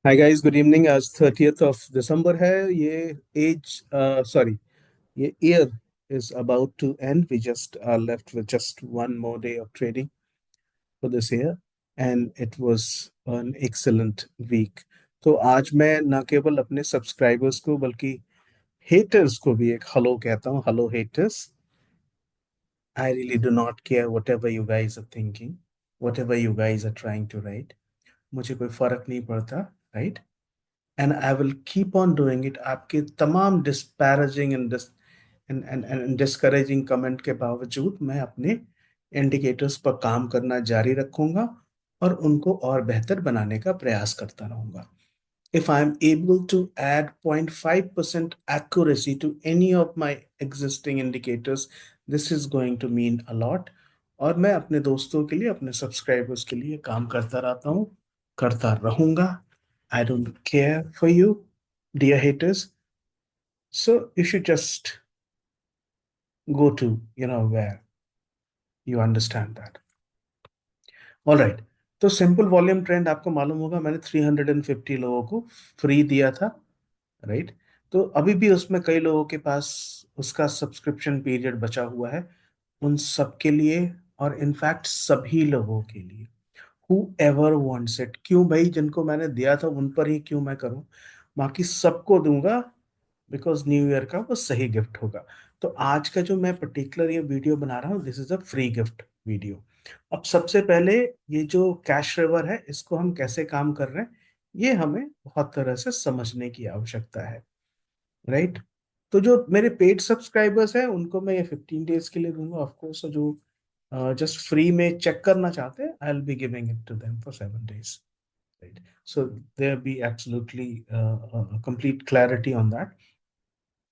Hi guys, good evening. आज 30th of December है। ये एज सॉरी ये year is about to end. We just are left with just one more day of trading for this year, and it was an excellent week. तो आज मैं न केवल अपने सब्सक्राइबर्स को बल्कि हेटर्स को भी एक हेलो कहता हूँ। Hello haters, I really do not care whatever you guys are thinking, whatever you guys are trying to right. मुझे कोई फर्क नहीं पड़ता, right. And I will keep on doing it. आपके तमाम डिस्पैरेजिंग एंड डिस्करेजिंग कमेंट के बावजूद मैं अपने इंडिकेटर्स पर काम करना जारी रखूंगा और उनको और बेहतर बनाने का प्रयास करता रहूंगा। If I'm able to add 0.5% accuracy to any of my existing indicators, this is going to mean a lot. और मैं अपने दोस्तों के लिए, अपने सब्सक्राइबर्स के लिए काम करता रहता हूँ, करता रहूंगा। I don't care for you, dear haters. So you should just go to, where you understand that. All right. तो सिंपल वॉल्यूम ट्रेंड आपको मालूम होगा, मैंने 350 लोगों को फ्री दिया था, राइट। तो अभी भी उसमें कई लोगों के पास उसका सब्सक्रिप्शन पीरियड बचा हुआ है। उन सबके लिए, और इनफैक्ट सभी लोगों के लिए, हु एवर वॉन्ट्स इट। क्यों भाई, जिनको मैंने दिया था उन पर ही क्यों मैं करूं, बाकी सबको दूंगा। बिकॉज न्यू ईयर का वो सही गिफ्ट होगा। तो आज का जो मैं पर्टिकुलर ये वीडियो बना रहा हूँ, this is a free gift video. अब सबसे पहले ये जो कैश रिवर है, इसको हम कैसे काम कर रहे हैं, ये हमें बहुत तरह से समझने की आवश्यकता है, राइट। तो जो मेरे पेड सब्सक्राइबर्स हैं उनको मैं ये 15 डेज के लिए दूंगा ऑफकोर्स। जो जस्ट फ्री में चेक करना चाहते हैं, I will be giving it to them for 7 days, right. So there be absolutely complete clarity on that.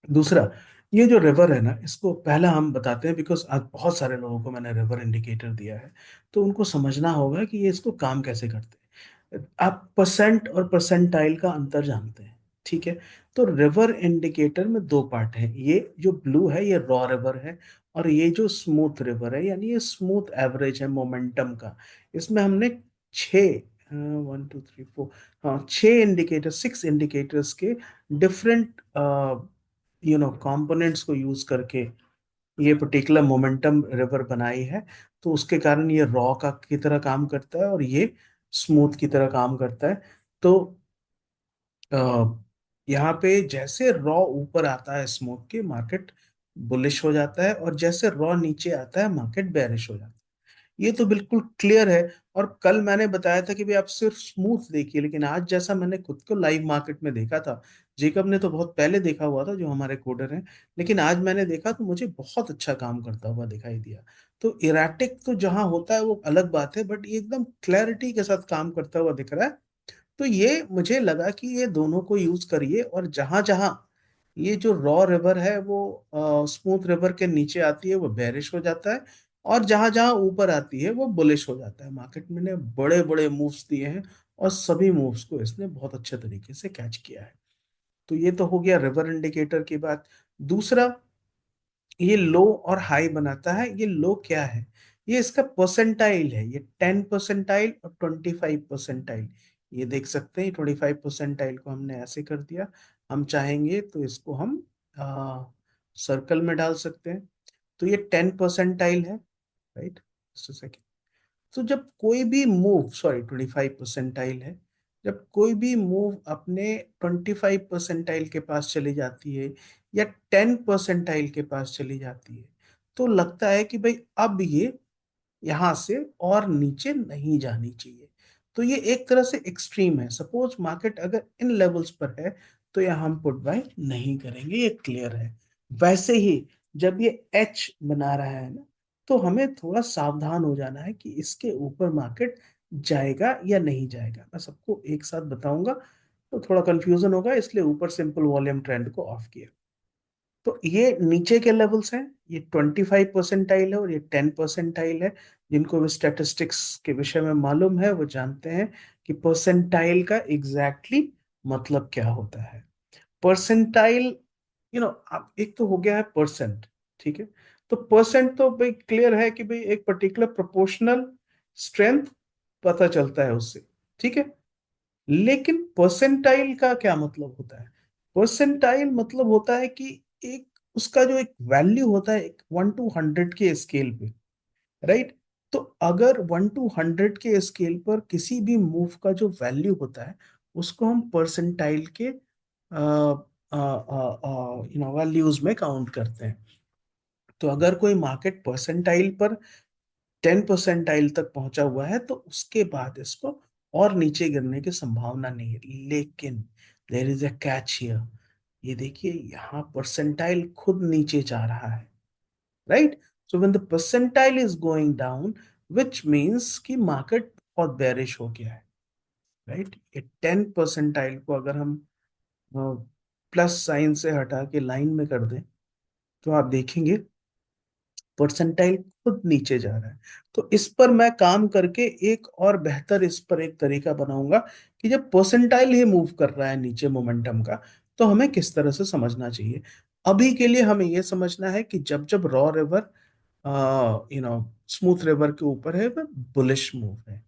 दूसरा, ये जो रिवर है ना, इसको पहला हम बताते हैं बिकॉज आज बहुत सारे लोगों को मैंने रिवर इंडिकेटर दिया है, तो उनको समझना होगा कि ये इसको काम कैसे करते हैं। आप परसेंट और परसेंटाइल का अंतर जानते हैं, ठीक है। तो रिवर इंडिकेटर में दो पार्ट हैं। ये जो ब्लू है ये रॉ रिवर है, और ये जो स्मूथ रिवर है यानी ये स्मूथ एवरेज है मोमेंटम का। इसमें हमने छः, 1 2 3 4, हाँ, छः इंडिकेटर, 6 इंडिकेटर्स के डिफरेंट कंपोनेंट्स को यूज करके ये पर्टिकुलर मोमेंटम रिवर बनाई है। तो उसके कारण ये रॉ का की तरह काम करता है और ये स्मूथ की तरह काम करता है। तो यहाँ पे जैसे रॉ ऊपर आता है स्मूथ के, मार्केट बुलिश हो जाता है, और जैसे रॉ नीचे आता है मार्केट बेरिश हो जाता है। ये तो बिल्कुल क्लियर है। और कल मैंने बताया था कि भाई आप सिर्फ स्मूथ देखिए, लेकिन आज जैसा मैंने खुद को लाइव मार्केट में देखा था, जेकब ने तो बहुत पहले देखा हुआ था जो हमारे कोडर हैं, लेकिन आज मैंने देखा तो मुझे बहुत अच्छा काम करता हुआ दिखाई दिया। तो इराटिक तो जहां होता है वो अलग बात है, बट ये एकदम क्लैरिटी के साथ काम करता हुआ दिख रहा है। तो ये मुझे लगा कि ये दोनों को यूज करिए, और जहां जहां ये जो रॉ रिवर है वो स्मूथ रिवर के नीचे आती है वो बेरिश हो जाता है, और जहां जहां ऊपर आती है वो बुलिश हो जाता है। मार्केट में ने बड़े बड़े मूव्स दिए हैं, और सभी मूव्स को इसने बहुत अच्छे तरीके से कैच किया है। तो ये तो हो गया रिवर इंडिकेटर की बात। दूसरा, ये लो और हाई बनाता है। ये लो क्या है, ये इसका परसेंटाइल है। ये 10 परसेंटाइल और 25 परसेंटाइल, ये देख सकते हैं। 25 परसेंटाइल को हमने ऐसे कर दिया। हम चाहेंगे तो इसको हम सर्कल में डाल सकते हैं। तो ये 10 परसेंटाइल है, राइट। सेकेंड, तो जब कोई भी मूव, सॉरी 25 परसेंटाइल है, जब कोई भी मूव अपने 25 परसेंटाइल के पास चली जाती है या 10 परसेंटाइल के पास चली जाती है, तो लगता है कि भाई अब ये यहां से और नीचे नहीं जानी चाहिए। तो ये एक तरह से एक्सट्रीम है। सपोज मार्केट अगर इन लेवल्स पर है तो यहाँ हम पुट बाय नहीं करेंगे, ये क्लियर है। वैसे ही जब ये एच बना रहा है ना, तो हमें थोड़ा सावधान हो जाना है कि इसके ऊपर मार्केट जाएगा या नहीं जाएगा। मैं सबको एक साथ बताऊंगा तो थोड़ा कंफ्यूजन होगा, इसलिए ऊपर सिंपल वॉल्यूम ट्रेंड को ऑफ किया। तो ये नीचे के लेवल्स हैं, ये 25 परसेंटाइल है और ये 10 परसेंटाइल है। जिनको भी स्टैटिस्टिक्स के विषय में मालूम है वो जानते हैं कि परसेंटाइल का एग्जैक्टली मतलब क्या होता है। परसेंटाइल, आप एक तो हो गया है परसेंट, ठीक है। तो परसेंट तो भाई क्लियर है कि भाई एक पर्टिकुलर प्रोपोर्शनल स्ट्रेंथ पता चलता है उससे, ठीक है। लेकिन परसेंटाइल का क्या मतलब होता है? परसेंटाइल मतलब होता है कि एक उसका जो एक वैल्यू होता है, एक 1 to 100 के स्केल पे, राइट? तो अगर 1 to 100 के स्केल पर किसी भी मूव का जो वैल्यू होता है, उसको हम परसेंटाइल के वैल्यूज में काउंट करते हैं। तो अगर कोई मार्केट परसेंटाइल पर 10 परसेंटाइल तक पहुंचा हुआ है, तो उसके बाद इसको और नीचे गिरने की संभावना नहीं है। लेकिन there is a catch here. ये देखिए, यहाँ परसेंटाइल खुद नीचे जा रहा है, right? So when the percentile is going down, which means कि मार्केट बहुत बेरिश हो गया है, राइट? ये 10 परसेंटाइल को अगर हम प्लस साइन से हटा के लाइन में कर दें, तो आप देखेंगे परसेंटाइल खुद नीचे जा रहा है। तो इस पर मैं काम करके एक और बेहतर इस पर एक तरीका बनाऊंगा कि जब परसेंटाइल ही मूव कर रहा है नीचे मोमेंटम का, तो हमें किस तरह से समझना चाहिए। अभी के लिए हमें यह समझना है कि जब जब रॉ रिवर स्मूथ रिवर के ऊपर है, वह बुलिश मूव है,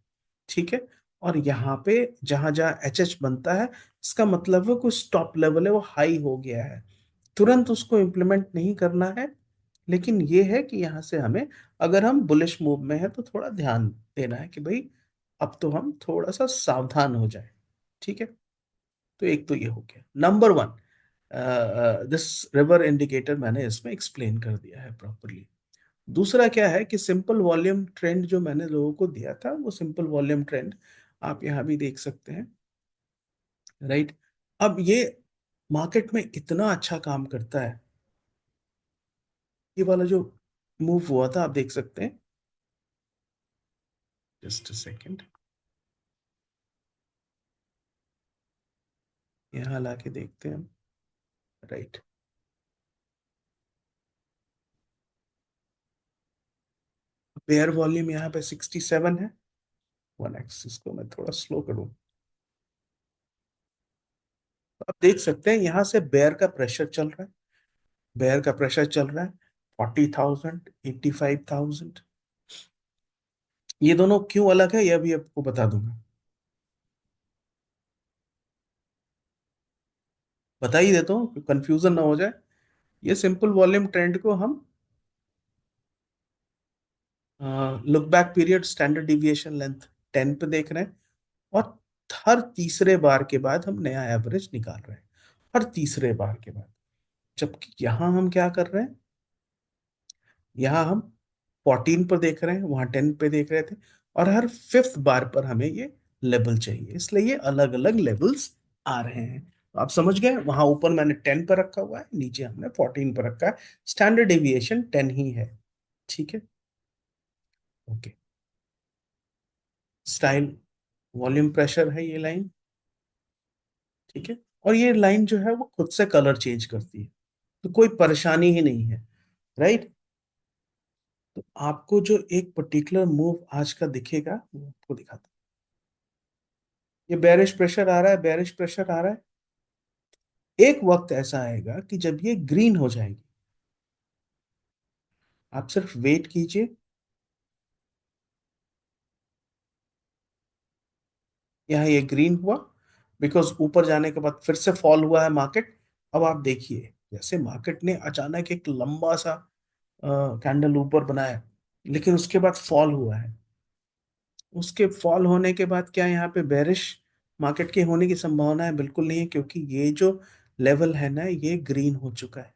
ठीक है। और यहाँ पे जहां जहां एच एच बनता है, इसका मतलब है कोई स्टॉप लेवल है, वो हाई हो गया है। तुरंत उसको इम्प्लीमेंट नहीं करना है, लेकिन ये है कि यहाँ से हमें, अगर हम बुलिश मूव में है, तो थोड़ा ध्यान देना है कि भाई अब तो हम थोड़ा सा सावधान हो जाए, ठीक है। तो एक तो ये हो गया number one. This river indicator मैंने इसमें एक्सप्लेन कर दिया है प्रॉपरली। दूसरा क्या है कि सिंपल वॉल्यूम ट्रेंड जो मैंने लोगों को दिया था, वो सिंपल वॉल्यूम ट्रेंड आप यहाँ भी देख सकते हैं, राइट? अब ये मार्केट में इतना अच्छा काम करता है। ये वाला जो मूव हुआ था, आप देख सकते हैं। जस्ट अ सेकेंड, यहाँ लाके देखते हैं हम, राइट? पेयर वॉल्यूम यहाँ पे 67 है। वन एक्सिस को मैं थोड़ा स्लो करूँ, तो आप देख सकते हैं यहाँ से बेयर का प्रेशर चल रहा है। बेयर का प्रेशर चल रहा है 40,000, 85,000। ये दोनों क्यों अलग है, यह भी आपको बता दूंगा। बता ही देता हूँ, कंफ्यूजन ना हो जाए। ये सिंपल वॉल्यूम ट्रेंड को हम look back period standard deviation length 10 पे देख रहे हैं, और हर तीसरे बार के बाद हम नया एवरेज निकाल रहे हैं, हर तीसरे बार के बाद। जबकि यहाँ हम क्या कर रहे हैं, यहाँ हम 14 पर देख रहे हैं, वहां 10 पे देख रहे थे, और हर फिफ्थ बार पर हमें ये लेवल चाहिए, इसलिए ये अलग अलग लेवल्स आ रहे हैं। तो आप समझ गए, वहां ऊपर मैंने 10 पर रखा हुआ है, नीचे हमने 14 पर रखा है। स्टैंडर्ड डेविएशन 10 ही है, ठीक है। ओके। स्टाइल वॉल्यूम प्रेशर है ये लाइन, ठीक है। और ये लाइन जो है वो खुद से कलर चेंज करती है, तो कोई परेशानी ही नहीं है, राइट? तो आपको जो एक पर्टिकुलर मूव आज का दिखेगा, वो आपको दिखाता हूं। ये बेरिश प्रेशर आ रहा है, बेरिश प्रेशर आ रहा है। एक वक्त ऐसा आएगा कि जब ये ग्रीन हो जाएगी। आप सिर्फ वेट कीजिए। यहाँ ये ग्रीन हुआ, बिकॉज ऊपर जाने के बाद फिर से फॉल हुआ है मार्केट। अब आप देखिए, जैसे मार्केट ने अचानक एक लंबा सा कैंडल ऊपर बनाया, लेकिन उसके बाद फॉल हुआ है। उसके फॉल होने के बाद क्या यहाँ पे बेरिश मार्केट के होने की संभावना है? बिल्कुल नहीं है, क्योंकि ये जो लेवल है ना, ये ग्रीन हो चुका है।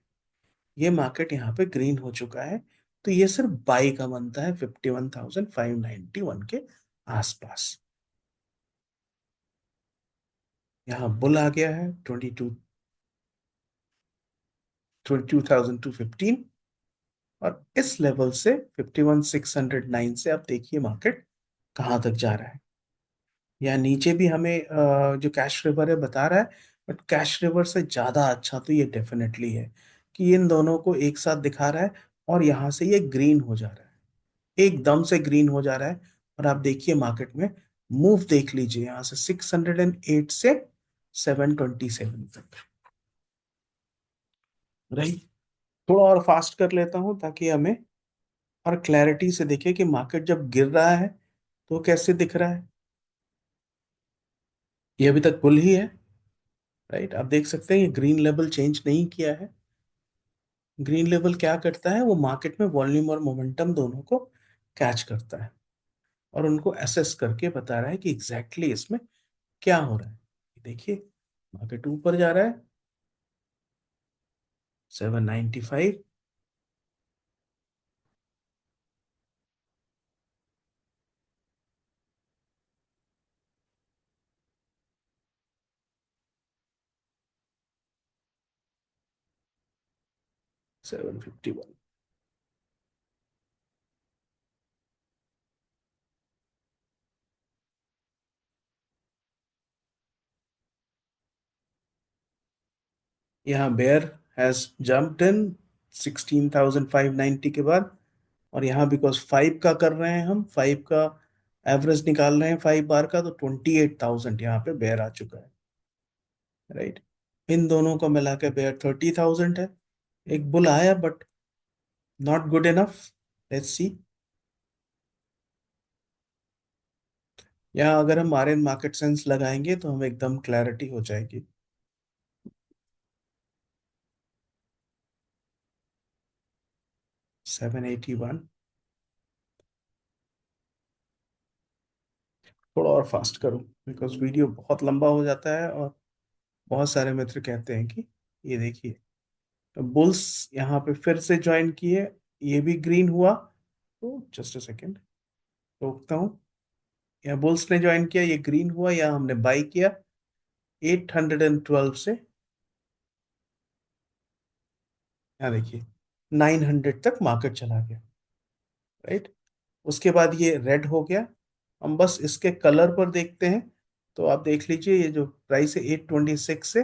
ये मार्केट यहाँ पे ग्रीन हो चुका है। तो ये सिर्फ बाई का बनता है 51,591 के आसपास। यहाँ बुल आ गया है 22,215। और इस लेवल से 51,609 से आप देखिए मार्केट कहाँ तक जा रहा है। या नीचे भी हमें जो कैश रिवर है बता रहा है, बट कैश रिवर से ज्यादा अच्छा तो ये डेफिनेटली है कि इन दोनों को एक साथ दिखा रहा है। और यहाँ से ये ग्रीन हो जा रहा है, एकदम से ग्रीन हो जा रहा है। और आप देखिए मार्केट में मूव देख लीजिए, यहाँ से 608 से 727 तक, राइट? थोड़ा और फास्ट कर लेता हूँ ताकि हमें और क्लैरिटी से देखे कि मार्केट जब गिर रहा है तो कैसे दिख रहा है। ये अभी तक बुल ही है। राइट, आप देख सकते हैं ये ग्रीन लेवल चेंज नहीं किया है। ग्रीन लेवल क्या करता है, वो मार्केट में वॉल्यूम और मोमेंटम दोनों को कैच करता है और उनको असेस करके बता रहा है कि एग्जैक्टली इसमें क्या हो रहा है। देखिए, मार्केट ऊपर जा रहा है 795, 751। यहाँ बेयर हैज जंप्ड इन 16,590 के बाद। और यहाँ बिकॉज 5 का कर रहे हैं, हम 5 का एवरेज निकाल रहे हैं 5 बार का, तो 28,000 यहाँ पे बेयर आ चुका है। राइट, इन दोनों को मिला के बेयर 30,000 है। एक बुल आया but not good enough. Let's see. यहाँ अगर हम आर एन मार्केट सेंस लगाएंगे तो हमें एकदम क्लैरिटी हो जाएगी। 781। थोड़ा और फास्ट करूं बिकॉज वीडियो बहुत लंबा हो जाता है और बहुत सारे मित्र कहते हैं कि ये देखिए, तो बुल्स यहाँ पे फिर से ज्वाइन किए, ये भी ग्रीन हुआ। तो जस्ट अ सेकेंड, रोकता हूँ। यहाँ बुल्स ने ज्वाइन किया, ये ग्रीन हुआ, यहाँ हमने बाई किया 812 से। यहाँ देखिए 900 तक मार्केट चला गया। राइट, उसके बाद ये रेड हो गया। हम बस इसके कलर पर देखते हैं। तो आप देख लीजिए, ये जो प्राइस है 826 से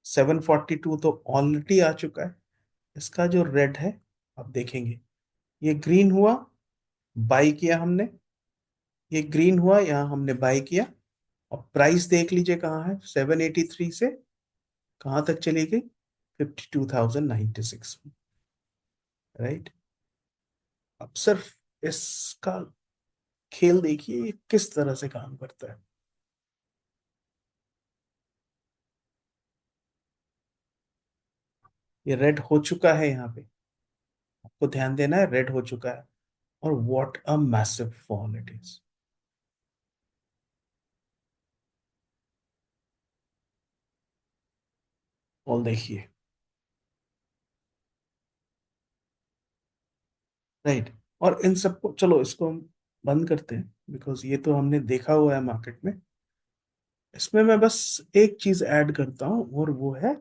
742 तो ऑलरेडी आ चुका है। इसका जो रेड है, आप देखेंगे ये ग्रीन हुआ, बाई किया हमने। ये ग्रीन हुआ, यहाँ हमने बाई किया। और प्राइस देख लीजिए कहाँ है, 783 से कहाँ तक चली गई, 52,096 में। राइट, अब सिर्फ इसका खेल देखिए ये किस तरह से काम करता है। ये रेड हो चुका है यहाँ पे, आपको ध्यान देना है, रेड हो चुका है। और what a massive fall it is. और देखिए, राइट। और इन सबको चलो इसको हम बंद करते हैं बिकॉज ये तो हमने देखा हुआ है मार्केट में। इसमें मैं बस एक चीज ऐड करता हूं और वो है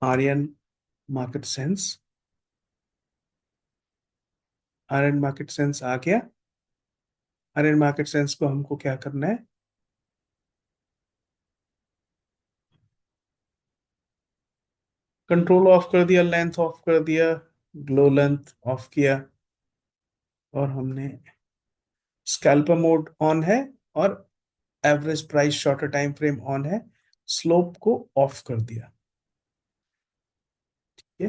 Aryan market sense. Aryan market sense आ गया। आर्यन मार्केट सेंस को हमको क्या करना है, कंट्रोल ऑफ कर दिया, लेंथ ऑफ कर दिया, ग्लो लेंथ ऑफ किया। और हमने स्कैल्पर मोड ऑन है और average price shorter time frame on है। स्लोप को ऑफ कर दिया। ये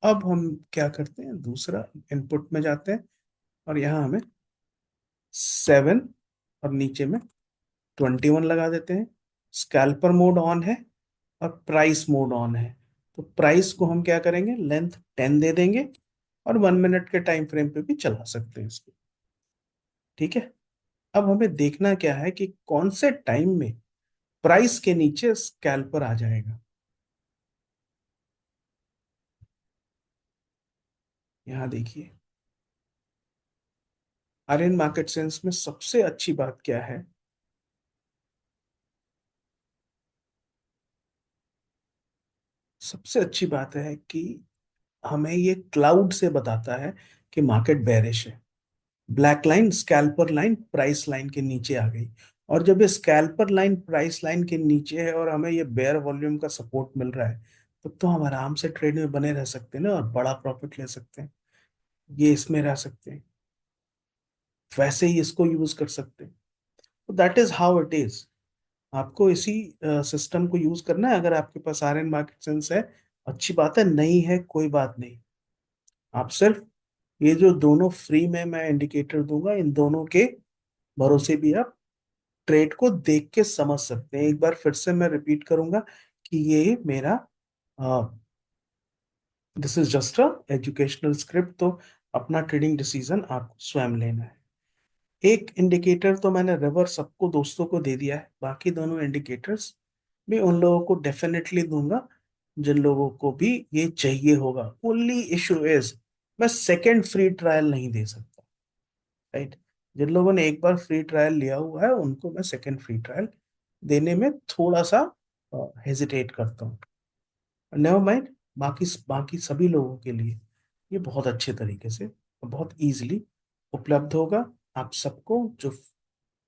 अब हम क्या करते हैं, दूसरा इनपुट में जाते हैं और यहाँ हमें 7 और नीचे में 21 लगा देते हैं। स्कैल्पर मोड ऑन है और प्राइस मोड ऑन है। तो प्राइस को हम क्या करेंगे, लेंथ 10 दे देंगे और 1 मिनट के टाइम फ्रेम पे भी चला सकते हैं इसको। ठीक है, अब हमें देखना क्या है कि कौन से टाइम में प्राइस के नीचे स्कैल्पर आ जाएगा। यहाँ देखिए, आर्यन मार्केट सेंस में सबसे अच्छी बात क्या है, सबसे अच्छी बात है कि हमें ये क्लाउड से बताता है कि मार्केट बेरिश है। Black line scalper line price line के नीचे आ गई। और जब ये स्कैल्पर लाइन प्राइस लाइन के नीचे है और हमें ये बेयर वॉल्यूम का सपोर्ट मिल रहा है, तो हम आराम से ट्रेड में बने रह सकते हैं ना, और बड़ा प्रॉफिट ले सकते हैं। ये इसमें रह सकते हैं, वैसे ही इसको यूज कर सकते हैं। तो that is how it is. आपको इसी सिस्टम को यूज करना है। अगर आपके पास आर एन मार्केट सेंस है, अच्छी बात है, नहीं है कोई बात नहीं। आप सिर्फ ये जो दोनों फ्री में मैं इंडिकेटर दूंगा, इन दोनों के भरोसे भी आप ट्रेड को देख के समझ सकते हैं। एक बार फिर से मैं रिपीट करूंगा कि ये मेरा this is just a educational script, तो अपना ट्रेडिंग डिसीजन आपको स्वयं लेना है। एक इंडिकेटर तो मैंने रिवर सबको दोस्तों को दे दिया है, बाकी दोनों इंडिकेटर्स भी उन लोगों को डेफिनेटली दूंगा जिन लोगों को भी ये चाहिए होगा। ओनली इशू इज मैं सेकंड फ्री ट्रायल नहीं दे सकता, राइट। जिन लोगों ने एक बार फ्री ट्रायल लिया हुआ है उनको मैं सेकंड फ्री ट्रायल देने में थोड़ा सा हेजिटेट करता हूँ। नेवर माइंड, बाकी बाकी सभी लोगों के लिए ये बहुत अच्छे तरीके से और बहुत इजीली उपलब्ध होगा। आप सबको जो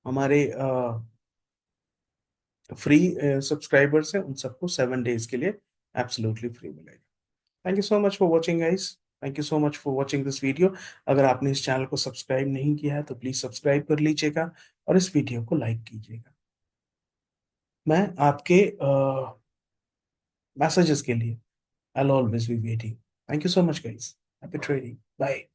हमारे फ्री सब्सक्राइबर्स हैं उन सबको 7 डेज के लिए एब्सोल्युटली फ्री मिलेगा। Thank you so much for watching guys. Thank you so much for watching this video. अगर आपने इस चैनल को सब्सक्राइब नहीं किया है तो प्लीज सब्सक्राइब कर लीजिएगा और इस वीडियो को लाइक कीजिएगा। मैं आपके मैसेजेस के लिए I always be waiting. Thank you so much guys. Happy trading, bye.